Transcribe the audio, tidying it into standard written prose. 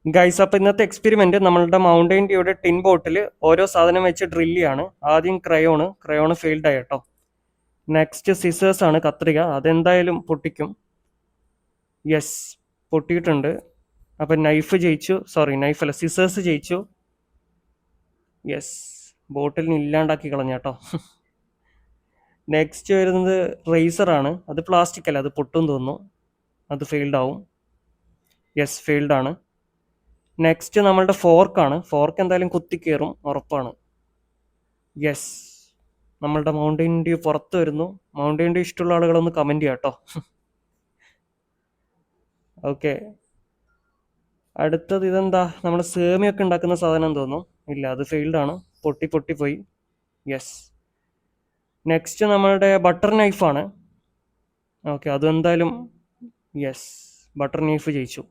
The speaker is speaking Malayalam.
ഗൈസ്, അപ്പോൾ ഇന്നത്തെ എക്സ്പെരിമെന്റ് നമ്മളുടെ മൗണ്ടൻ ഡ്യൂയുടെ ടിൻ ബോട്ടിൽ ഓരോ സാധനം വെച്ച് ഡ്രില്ല് ചെയ്യാണ്. ആദ്യം ക്രയോണ് ഫെയിൽഡ് ആയി കേട്ടോ. നെക്സ്റ്റ് സിസേഴ്സ് ആണ്, കത്രിക, അതെന്തായാലും പൊട്ടിക്കും. യെസ്, പൊട്ടിയിട്ടുണ്ട്. അപ്പം നൈഫ് ജയിച്ചു, സോറി നൈഫല്ല, സിസേഴ്സ് ജയിച്ചു. യെസ്, ബോട്ടിലിന് ഇല്ലാണ്ടാക്കി കളഞ്ഞ കേട്ടോ. നെക്സ്റ്റ് വരുന്നത് റേസറാണ്, അത് പ്ലാസ്റ്റിക് അല്ല, അത് പൊട്ടും തോന്നുന്നു, അത് ഫെയിൽഡ് ആവും. യെസ്, ഫെയിൽഡ് ആണ്. നെക്സ്റ്റ് നമ്മളുടെ ഫോർക്കാണ്, ഫോർക്ക് എന്തായാലും കുത്തിക്കയറും ഉറപ്പാണ്. യെസ്, നമ്മളുടെ മൗണ്ടൻ ഡ്യൂ പുറത്ത് വരുന്നു. മൗണ്ടൻ ഡ്യൂ ഇഷ്ടമുള്ള ആളുകളൊന്ന് കമൻറ്റ് ചെയ്യാം കേട്ടോ. ഓക്കെ, അടുത്തത് ഇതെന്താ, നമ്മൾ സേമിയൊക്കെ ഉണ്ടാക്കുന്ന സാധനം തോന്നുന്നു. ഇല്ല, അത് ഫെയിൽഡ് ആണ്, പൊട്ടിപ്പോയി. യെസ്, നെക്സ്റ്റ് നമ്മളുടെ ബട്ടർ നൈഫാണ്. ഓക്കെ, അതെന്തായാലും യെസ്, ബട്ടർ നൈഫ് ജയിച്ചു.